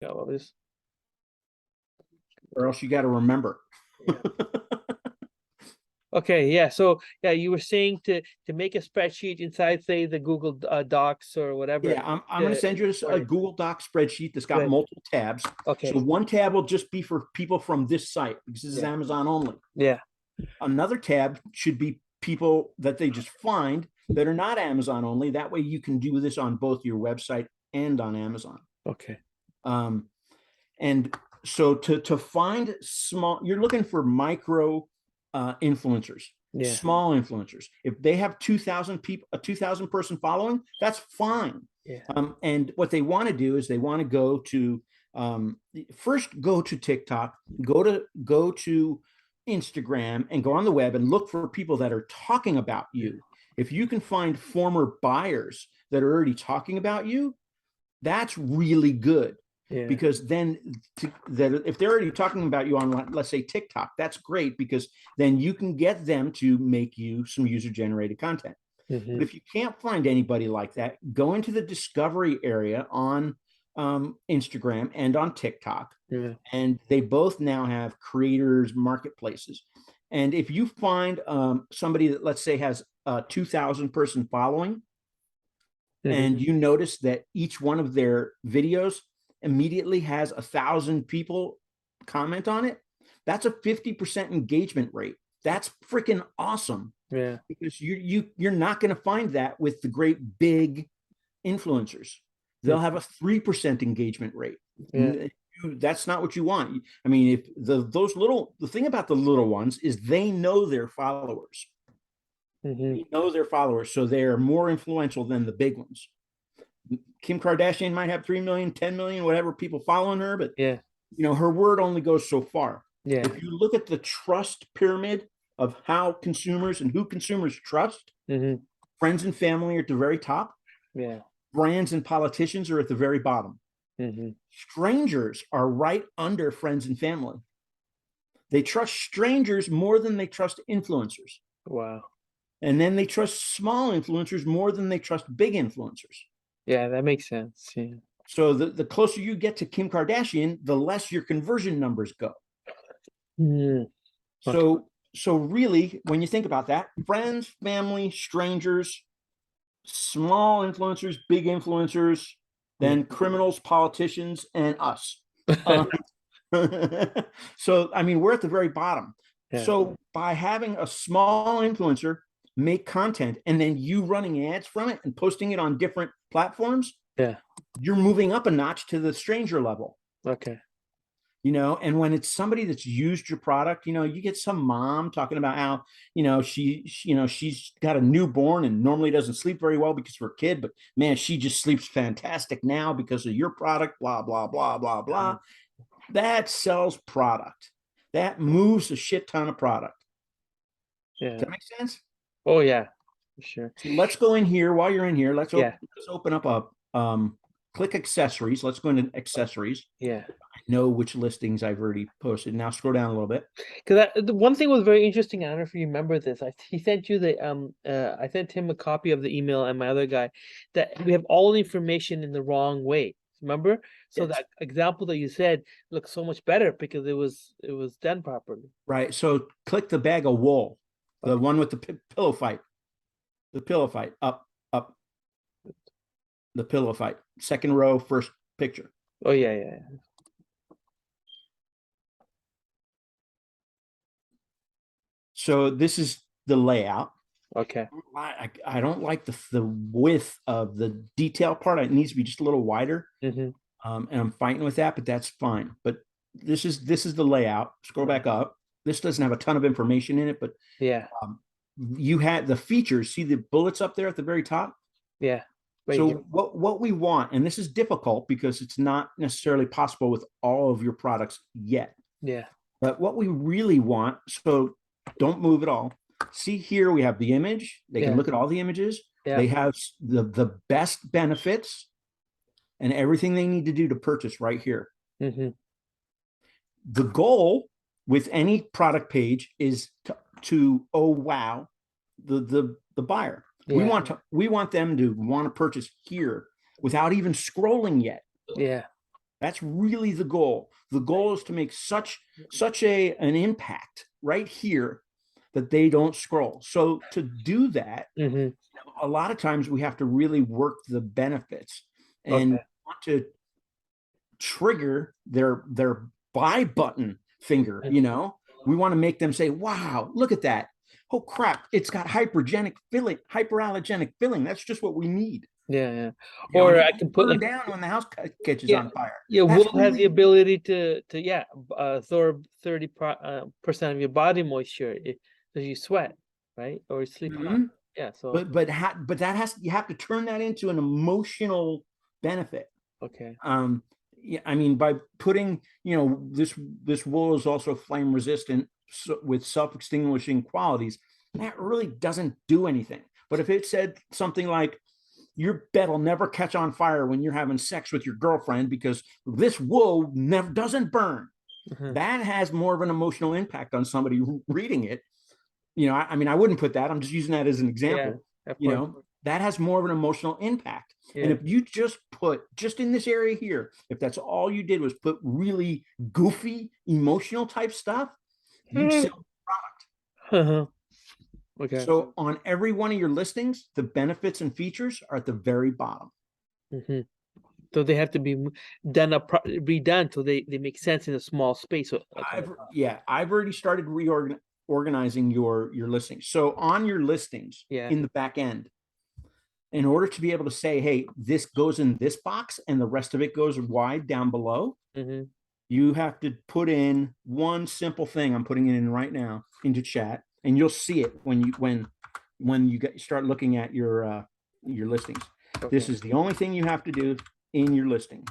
Yeah, what was or else you got to remember. yeah. Okay, yeah. So yeah, you were saying to make a spreadsheet inside, say, the Google Docs or whatever. Yeah, I'm going to To send you a import it. Google Doc spreadsheet that's got Good. multiple tabs. So Okay. one tab will just be for people from this site because this is Yeah. Amazon only. Yeah. Another tab should be people that they just find that are not Amazon only. That way you can do this on both your website and on Amazon. Okay. Um, and so to find small, you're looking for micro influencers, Yeah. small influencers. If they have 2,000 people, a 2,000 person following, that's fine. Yeah. And what they want to do is they want to go to first go to TikTok, go to Instagram, and go on the web and look for people that are talking about Yeah. you. If you can find former buyers that are already talking about you, that's really good Yeah. because then that if they're already talking about you on, let's say, TikTok, that's great because then you can get them to make you some user generated content. But Hmm. if you can't find anybody like that, go into the discovery area on Instagram and on TikTok, Yeah. and they both now have creators marketplaces. And if you find somebody that, let's say, has a 2,000 person following, Hmm. and you notice that each one of their videos immediately has 1,000 people comment on it, that's a 50% engagement rate. That's freaking awesome Yeah. because you're not going to find that with the great big influencers. They'll have a 3% engagement rate. Yeah. That's not what you want. I mean, if the thing about the little ones is they know their followers. Hmm. They know their followers, so they are more influential than the big ones. Kim Kardashian might have 3 million, 10 million, whatever people following her, but Yeah. her word only goes so far. Yeah. If you look at the trust pyramid of how consumers and who consumers trust, Hmm. friends and family are at the very top, Yeah. brands and politicians are at the very bottom. Hmm. Strangers are right under friends and family. They trust strangers more than they trust influencers. Wow. And then they trust small influencers more than they trust big influencers. Yeah, that makes sense. Yeah. So the closer you get to Kim Kardashian, the less your conversion numbers go. Mm. Okay. So really, when you think about that, friends, family, strangers, small influencers, big influencers, Yeah. then criminals, politicians, and us. Um, so I mean, we're at the very bottom. Yeah. So by having a small influencer make content and then you running ads from it and posting it on different platforms, Yeah. you're moving up a notch to the stranger level. Okay. And when it's somebody that's used your product, you get some mom talking about how, she's got a newborn and normally doesn't sleep very well because of her kid, but man, she just sleeps fantastic now because of your product, blah, blah, blah, blah, Mhm. blah. That sells product. That moves a shit ton of product. Does Yeah. that make sense? Oh yeah. For sure. So let's go in here while you're in here. Yeah. Let's open up click accessories. Let's go into accessories. Yeah. Know which listings I've already posted. Now scroll down a little bit. Because the one thing was very interesting. I don't know if you remember this. He sent you the I sent him a copy of the email and my other guy that we have all the information in the wrong way. Remember? So Yes. that example that you said looks so much better because it was done properly. Right. So click the bag of wool, the Okay. one with the pillow fight, up, up, the pillow fight, second row, first picture. Oh yeah, yeah, So this is the layout. yeah. Okay. I don't like the width of the detail part. It needs to be just a little wider. Mm-hmm. And I'm fighting with that, but that's fine. But this is the layout. Scroll back up. This doesn't have a ton of information in it, but Yeah. um, you had the features. See the bullets up there at the very top. Yeah. Right So here. what we want, and this is difficult because it's not necessarily possible with all of your products yet, Yeah. but what we really want, so don't move at all. See here, we have the image. They can Yeah. look at all the images. Yeah. They have the best benefits and everything they need to do to purchase right here. Mm-hmm. The goal with any product page is to oh wow the buyer. Yeah. We want them to want to purchase here without even scrolling yet. Yeah. That's really the goal. The goal is to make such an impact right here that they don't scroll. So to do that, Mm-hmm. a lot of times we have to really work the benefits and Okay. want to trigger their buy button finger, we want to make them say, wow, look at that. Oh crap, it's got hyperallergenic filling. That's just what we need. Yeah, yeah. And Or it I won't can put burn like, down when the house catches yeah, on fire. yeah, That's wool has the really ability to yeah, absorb 30% of your body moisture if you sweat, right? Or you sleep hot. Mhm. Yeah, so but that has you have to turn that into an emotional benefit. okay. Yeah, I mean, by putting, this wool is also flame resistant, with self-extinguishing qualities, that really doesn't do anything. But if it said something like, your bed will never catch on fire when you're having sex with your girlfriend because this wool never doesn't burn, Mhm. that has more of an emotional impact on somebody reading it. I mean, I wouldn't put that. I'm just using that as an Yeah, example. of You course. know, that has more of an emotional impact. And Yeah. if you just put just in this area here, if that's all you did was put really goofy, emotional type stuff, you'd sell product. Uh-huh. Okay. So on every one of your listings, the benefits and features are at the very bottom. Hmm. So they have to be redone so they make sense in a small space. So, like on the top. I've already started reorganizing your listings. So on your listings Yeah. in the back end, in order to be able to say, hey, this goes in this box and the rest of it goes wide down below, Hmm. you have to put in one simple thing. I'm putting it in right now into chat, and you'll see it when you start looking at your listings. Okay. This is the only thing you have to do in your listing.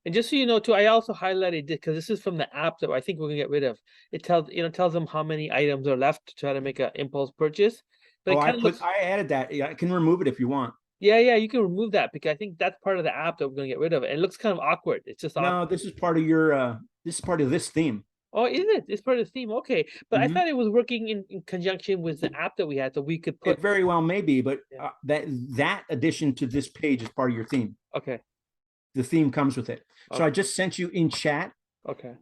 And just so you know too, I also highlighted this because this is from the app that I think we're gonna get rid of. It tells them how many items are left to try to make an impulse purchase. But Oh, it kind of looks, I added that. Yeah, I can remove it if you want. yeah, yeah, you can remove that because I think that's part of the app that we're gonna get rid of. And it looks kind of awkward. It's just No, awkward. this is part of your this is part of this theme. Oh, is it? It's part of the theme. Okay. But I Mhm. thought it was working in conjunction with the app that we had, so we could It put, very well may be, but yeah. that addition to this page is part of your theme. Okay. The theme comes with it. So I Okay. just sent you in chat Okay.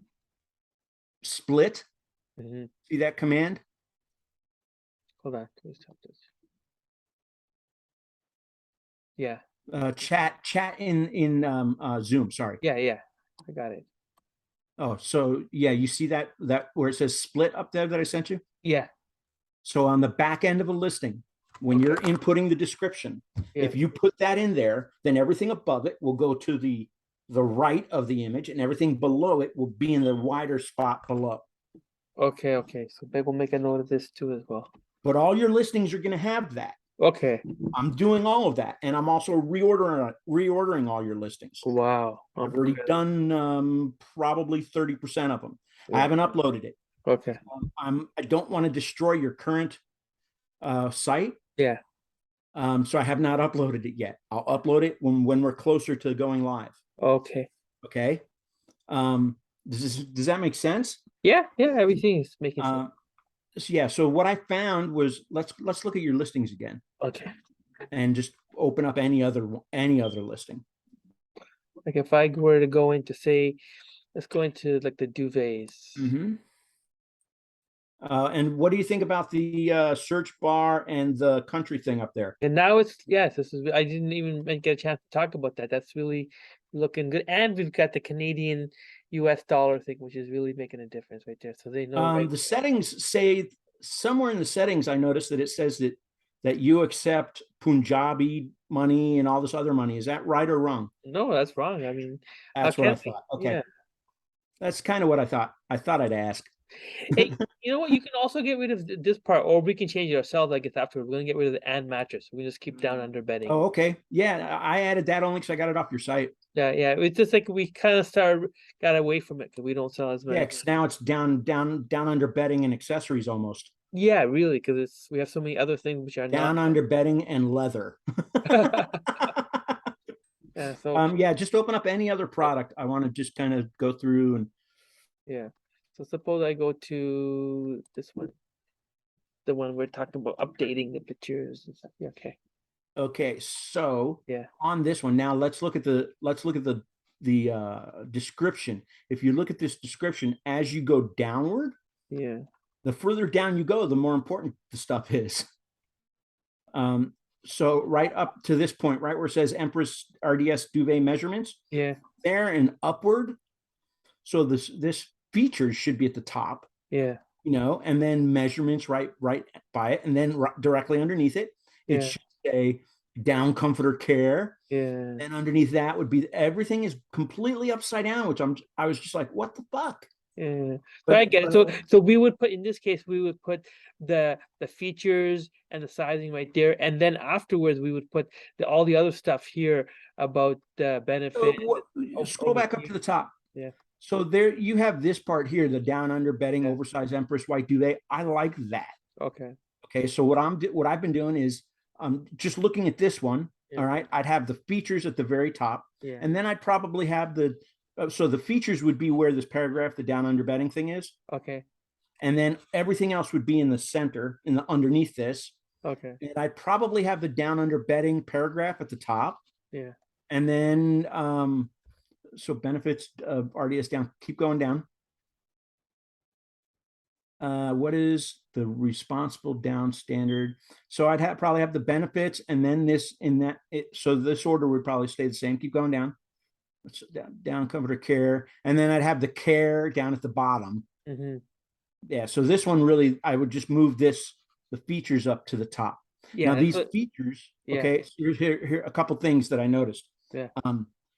split. Hmm. See that command? Hold on. Please stop this. Yeah. Chat in Zoom. Sorry. Yeah, yeah. I got it. Oh, so yeah, you see that where it says split up there that I sent you? Yeah. So on the back end of a listing, when Okay. you're inputting the description, Yeah. if you put that in there, then everything above it will go to the right of the image, and everything below it will be in the wider spot below. Okay, okay. So maybe we'll make a note of this too as well. But all your listings are going to have that. Okay. I'm doing all of that, and I'm also reordering all your listings. Wow. I've already done probably 30% of them. I Yeah. haven't uploaded it. Okay. I don't want to destroy your current site, Yeah. so I have not uploaded it yet. I'll upload it when we're closer to going live. Okay. Okay. Does that make sense? Yeah, yeah, everything is making sense. So yeah. So what I found was let's look at your listings again Okay. and just open up any other listing. Like if I were to go into say, let's go into like the duvets. Mm-hmm. And what do you think about the search bar and the country thing up there? And now it's, yes, this is, I didn't even get a chance to talk about that. That's really looking good. And we've got the Canadian US dollar thing, which is really making a difference right there. So they know right. The settings say somewhere in the settings, I noticed that it says that you accept Punjabi money and all this other money. Is that right or wrong? No, that's wrong. I mean, how That's what I can we? thought. Okay. Yeah. That's kind of what I thought. I thought I'd ask. Hey, you know what? You can also get rid of this part, or we can change it ourselves. I guess afterward, we're gonna get rid of the and mattress. We just keep down under bedding. Oh, okay. Yeah, I added that only because I got it off your site. Yeah, yeah. It's just like we kind of got away from it because we don't sell as Yeah, many. 'cause now it's down under bedding and accessories almost. Yeah, really, because we have so many other things which are Down not. under bedding and leather. Yeah, so Yeah, just open up any other product. I want to just kind of go through and yeah. So suppose I go to this one, the one we're talking about updating the pictures and stuff. Yeah, okay. okay, so Yeah. on this one now, let's look at the description, if you look at this description, as you go downward, Yeah. the further down you go, the more important the stuff is. So right up to this point, right where it says Empress RDS duvet measurements, Yeah. there and upward. So this features should be at the top, Yeah. and then measurements right by it, and then directly underneath it, it Yeah. should say down comforter care. Yeah. And underneath that would be everything is completely upside down, which I was just like, what the fuck? Yeah. So But- I get it. So we would put, in this case, we would put the features and the sizing right there, and then afterwards we would put all the other stuff here about the benefit. Scroll back up here. to the top. Yeah. So there you have this part here, the down under bedding, Yeah. oversized Empress white duvet. I like that. Okay. Okay, so what I've been doing is just looking at this one. Yeah. All right, I'd have the features at the very top, Yeah. and then I'd probably have so the features would be where this paragraph, the down under bedding thing is, Okay. and then everything else would be in the center, in the underneath this. Okay. And I'd probably have the down under bedding paragraph at the top. Yeah. And then so benefits of RDS down, keep going down. What is the responsible down standard? So I'd probably have the benefits, and then this in that. So this order would probably stay the same. Keep going down. Down comforter care, and then I'd have the care down at the bottom. Mm-hmm. Yeah. So this one really, I would just move the features up to the top. Yeah. Now these features. Yeah. Okay. So here a couple things that I noticed. Yeah.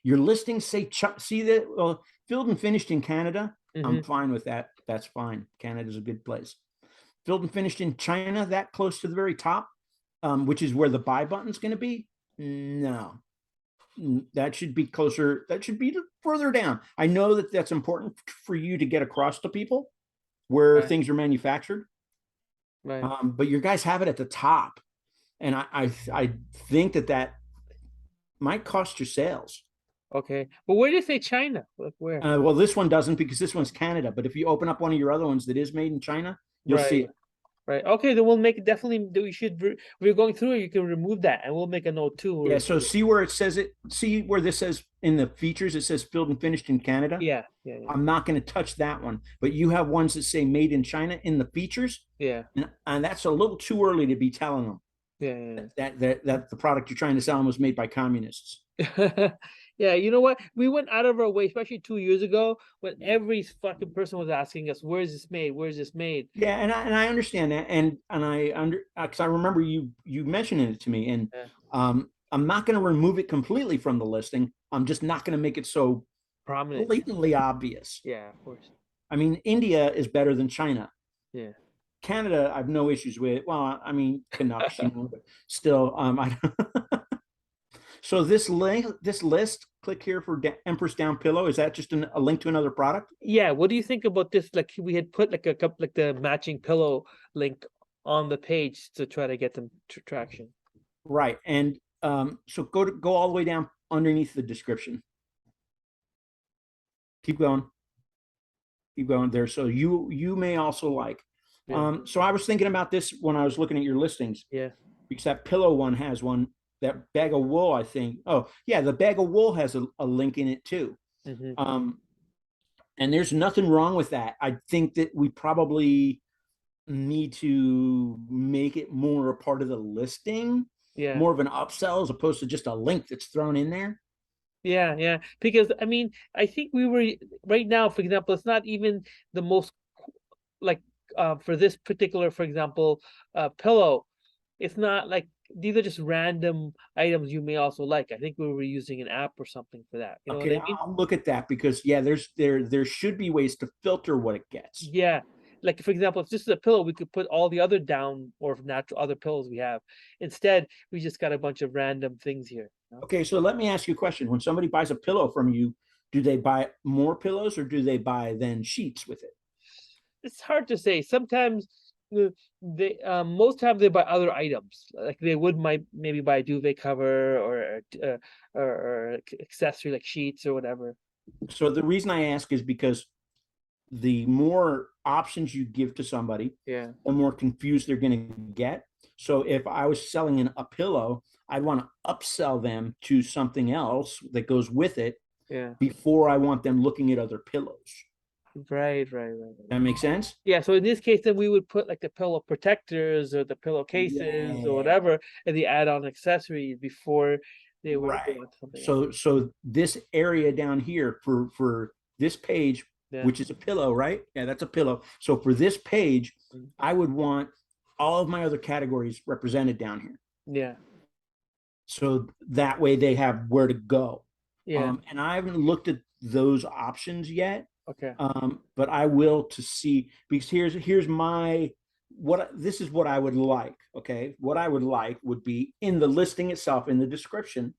Your listings say see that filled and finished in Canada. Mm-hmm. I'm fine with that. That's fine. Canada's a good place. Filled and finished in China, that close to the very top, which is where the buy button's going to be. No, that should be closer. That should be further down. I know that that's important for you to get across to people where Right. things are manufactured. Right. But your guys have it at the top, and I think that might cost your sales. Okay. But where do you say China? Like where? Well, this one doesn't, because this one's Canada. But if you open up one of your other ones that is made in China, you'll see it. Right. Okay. Then we'll make it definitely. We should. We're going through it. You can remove that, and we'll make a note too. Yeah. So see where it says it. See where this says in the features. It says filled and finished in Canada. Yeah. Yeah. Yeah. I'm not going to touch that one. But you have ones that say made in China in the features, Yeah. and that's a little too early to be telling them Yeah. that the product you're trying to sell them was made by communists. Yeah. Yeah, you know what? We went out of our way, especially 2 years ago, when every fucking person was asking us, "Where's this made? Where's this made?" Yeah, and I understand that, and because I remember you mentioning it to me, and Yeah. I'm not going to remove it completely from the listing. I'm just not going to make it so Prominent. blatantly obvious. Yeah, of course. I mean, India is better than China. Yeah. Canada, I have no issues with. Well, I mean, Canucks, but still, I. So this list, click here for Empress Down Pillow. Is that just a link to another product? Yeah. What do you think about this? Like we had put like a couple, like the matching pillow link on the page to try to get them traction. Right, and so go all the way down underneath the description. Keep going there. So you may also like. Yeah. So I was thinking about this when I was looking at your listings, Yeah. because that pillow one has one. That bag of wool, I think. Oh, yeah, the bag of wool has a link in it too. Mm-hmm. And there's nothing wrong with that. I think that we probably need to make it more a part of the listing, Yeah. more of an upsell as opposed to just a link that's thrown in there. Yeah, yeah. Because I mean, I think we were right now, for example, it's not even the most like for this particular, for example, pillow. It's not like these are just random items you may also like. I think we were using an app or something for that. You know Okay, what I mean? I'll look at that, because yeah, there should be ways to filter what it gets. Yeah. Like for example, if this is a pillow, we could put all the other down or natural other pillows we have. Instead, we just got a bunch of random things here. You know? Okay, so let me ask you a question. When somebody buys a pillow from you, do they buy more pillows, or do they buy then sheets with it? It's hard to say. Sometimes they most times they buy other items, like they would maybe buy a duvet cover or accessory like sheets or whatever. So the reason I ask is because the more options you give to somebody, Yeah. the more confused they're going to get. So if I was selling a pillow, I'd want to upsell them to something else that goes with it, Yeah. before I want them looking at other pillows. Right, right, right. That makes sense? Yeah, so in this case, then we would put like the pillow protectors or the pillowcases or Yeah. whatever, and the add-on accessories before they would go Right. on to something else. So this area down here for this page, Yeah. which is a pillow, right? Yeah, that's a pillow. So for this page, Mm. I would want all of my other categories represented down here. Yeah, So that way they have where to go. yeah, And I haven't looked at those options yet. okay, But I will to see, because here's my this is what I would like. Okay, what I would like would be in the listing itself, in the description,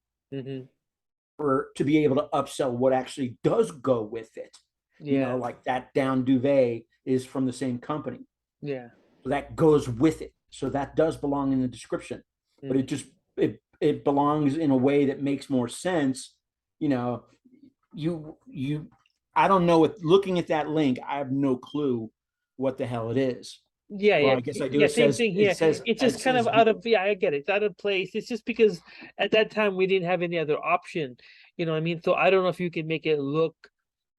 for to be able to upsell what actually does go with it. You know, yeah, like that down duvet is from the same company, yeah, so that goes with it. So that does belong in the description, but it just it belongs in a way that makes more sense. You know, you I don't know, with looking at that link, I have no clue what the hell it is. yeah, Well, yeah, I guess I do. yeah, It same says thing here. It's just kind of out of, yeah, I get it. It's out of place. It's just because at that time we didn't have any other option, you know what I mean? So I don't know if you can make it look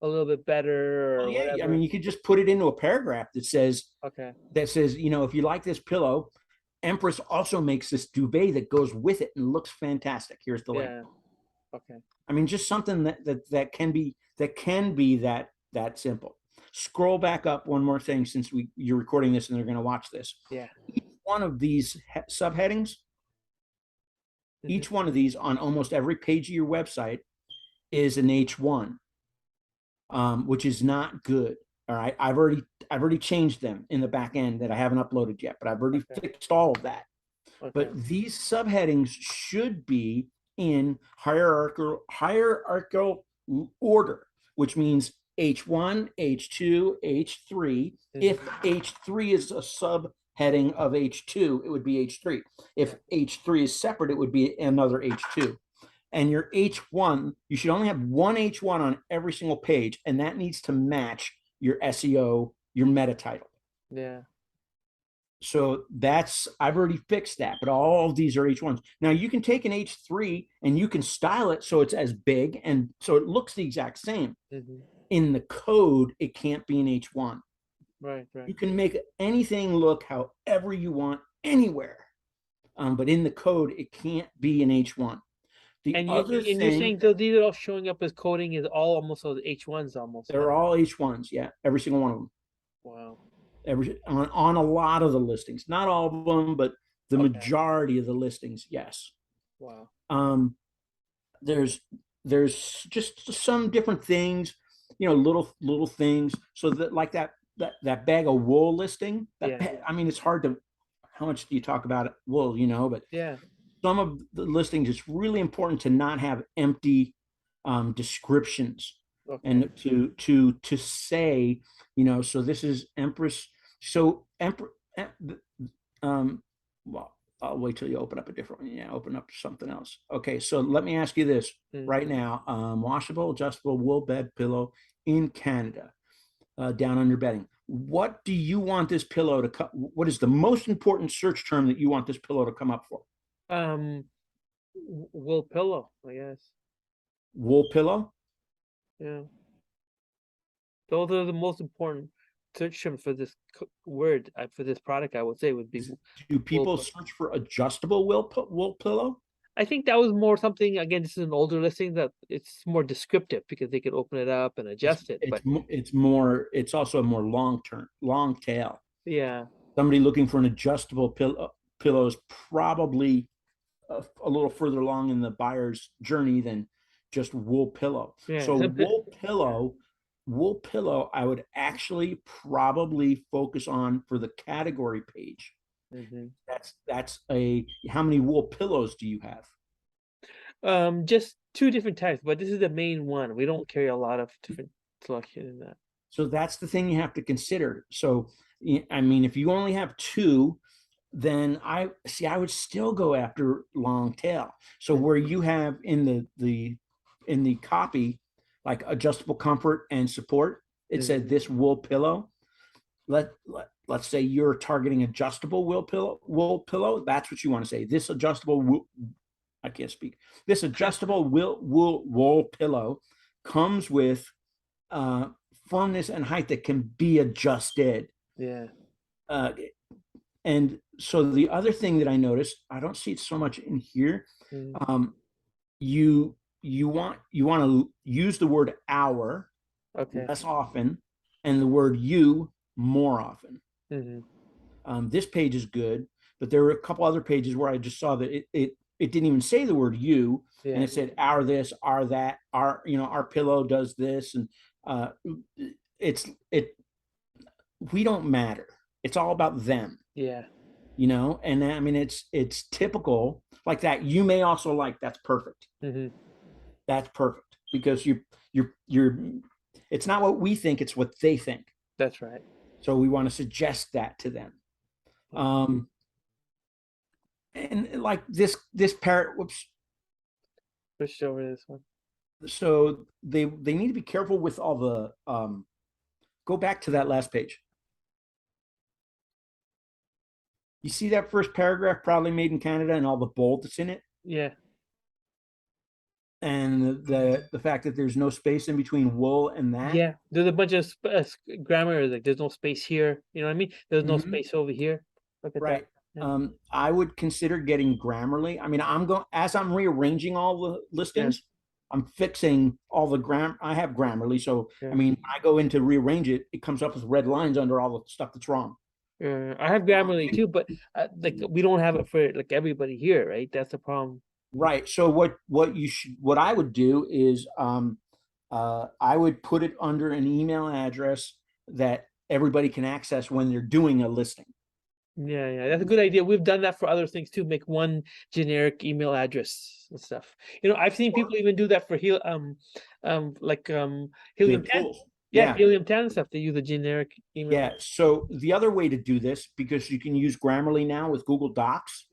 a little bit better Oh, or yeah, I whatever. mean, you could just put it into a paragraph Okay, that says, you know, if you like this pillow, Empress also makes this duvet that goes with it and looks fantastic. Here's the link. yeah, okay, I mean, just something that can be that simple. Scroll back up one more thing, since you're recording this and they're going to watch this. yeah. Each one of these subheadings, each one of these on almost every page of your website is an H1, which is not good. All right, I've already changed them in the back end that I haven't uploaded yet, but I've already fixed all of that. Okay. But these subheadings should be in hierarchical order, which means H1, H2, H3. If H3 is a subheading of H2, it would be H3. If H3 is separate, it would be another H2. And your H1, you should only have one H1 on every single page, and that needs to match your SEO, your meta title. Yeah. So I've already fixed that, but all of these are H1s. Now you can take an H3 and you can style it so it's as big and so it looks the exact same. In the code, it can't be an H1. Right, right. You can make anything look however you want anywhere. But in the code, it can't be an H1. And you're saying so these are all showing up as coding is all almost those H1s almost. They're all H1s, yeah, every single one of them. Wow. On a lot of the listings, not all of them, but the majority of the listings, yes. Wow. There's just some different things, you know, little things. So that, like that bag of wool listing, I mean, it's hard to, how much do you talk about wool, you know, but yeah, some of the listings, it's really important to not have empty descriptions, and to say, you know, so this is Empress. So well, I'll wait till you open up a different one. Yeah, open up something else. Okay, so let me ask you this right now. Washable, adjustable wool bed pillow in Canada, down under bedding. What do you want this pillow to come? What is the most important search term that you want this pillow to come up for? Wool pillow, I guess. Wool pillow? Yeah. Those are the most important search terms for this word, for this product, I would say would be. Do people search for adjustable wool pillow? I think that was more something, again, this is an older listing, that it's more descriptive because they could open it up and adjust it. But it's also a more long tail. Yeah. Somebody looking for an adjustable pillow is probably a little further along in the buyer's journey than just wool pillow. Yeah. So wool pillow, I would actually probably focus on for the category page. That's how many wool pillows do you have? Just 2 different types, but this is the main one. We don't carry a lot of different selection in that. So that's the thing you have to consider. So, I mean, if you only have 2, then I would still go after long tail. So where you have in the copy, like adjustable comfort and support, it said this wool pillow. Let's say you're targeting adjustable wool pillow. That's what you want to say. This adjustable wool, I can't speak. This adjustable wool pillow comes with firmness and height that can be adjusted. Yeah. Uh, and so the other thing that I noticed, I don't see it so much in here. Mm. You want to use the word our Okay. less often, and the word you more often. This page is good, but there were a couple other pages where I just saw that it didn't even say the word you, and Yeah. it said our this, our that, our our pillow does this, and it's we don't matter. It's all about them, Yeah. and I mean it's typical like that. You may also like that's perfect. That's perfect because you're it's not what we think, it's what they think. That's right. So we want to suggest that to them. And like this parrot, whoops. Push over this one. So they need to be careful with all the go back to that last page. You see that first paragraph, proudly made in Canada, and all the bold that's in it? Yeah. And the fact that there's no space in between wool and that. Yeah. There's a bunch of grammar, like there's no space here. You know what I mean? There's no space over here. Look at Right. that. Yeah. I would consider getting Grammarly. I mean, as I'm rearranging all the listings, I'm fixing all the I have Grammarly. So, Yeah. I mean, when I go in to rearrange it, it comes up with red lines under all the stuff that's wrong. I have Grammarly too, but like we don't have it for like everybody here, right? That's the problem. Right. So what I would do is I would put it under an email address that everybody can access when they're doing a listing. Yeah, that's a good idea. We've done that for other things too. Make one generic email address and stuff. I've seen people even do that for Helium 10. Yeah, Helium 10 and stuff. They use a generic email. Yeah. So the other way to do this, because you can use Grammarly now with Google Docs,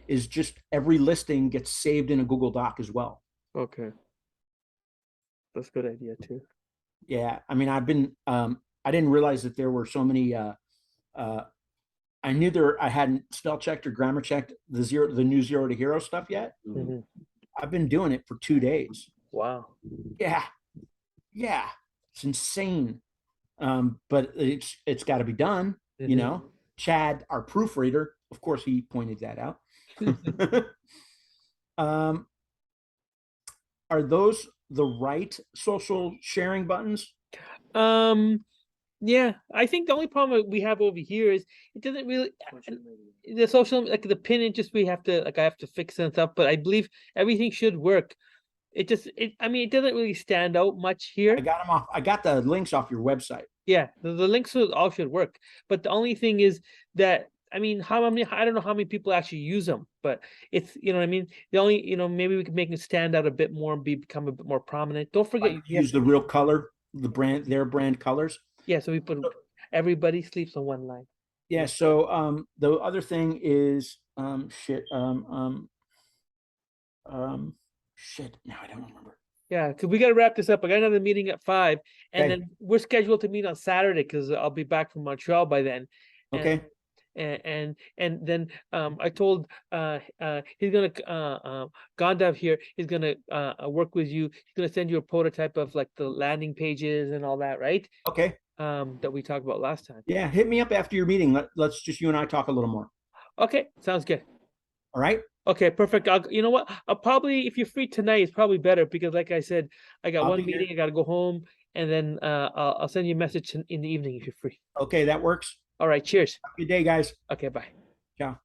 is just every listing gets saved in a Google Doc as well. Okay. That's a good idea too. Yeah. I mean, I didn't realize that there were so many I knew I hadn't spell checked or grammar checked the new Zero to Hero stuff yet. I've been doing it for 2 days. Wow. Yeah. It's insane. But it's got to be done. Chad, our proofreader, of course, he pointed that out. Are those the right social sharing buttons? Yeah, I think the only problem we have over here is it doesn't really the social, like the pin, it just I have to fix and stuff, but I believe everything should work. It doesn't really stand out much here. I got them off. I got the links off your website. Yeah, the links all should work, but the only thing is that I don't know how many people actually use them, but it's what I mean. The only maybe we could make it stand out a bit more and become a bit more prominent. Don't forget use the real color, their brand colors. Yeah, so we put everybody sleeps on one line. Yeah. So the other thing is shit. Shit. Now I don't remember. Yeah, because we got to wrap this up. I got another meeting at 5, and then we're scheduled to meet on Saturday because I'll be back from Montreal by then. Okay. And then I told he's gonna Gandalf here is gonna work with you. He's gonna send you a prototype of like the landing pages and all that, right? Okay. That we talked about last time. Yeah, hit me up after your meeting. Let's just you and I talk a little more. Okay, sounds good. All right. Okay, perfect. You know what? I'll probably, if you're free tonight, it's probably better because, like I said, I got one meeting. I got to go home, and then I'll send you a message in the evening if you're free. Okay, that works. All right. Cheers. Have a good day, guys. Okay. Bye. Ciao.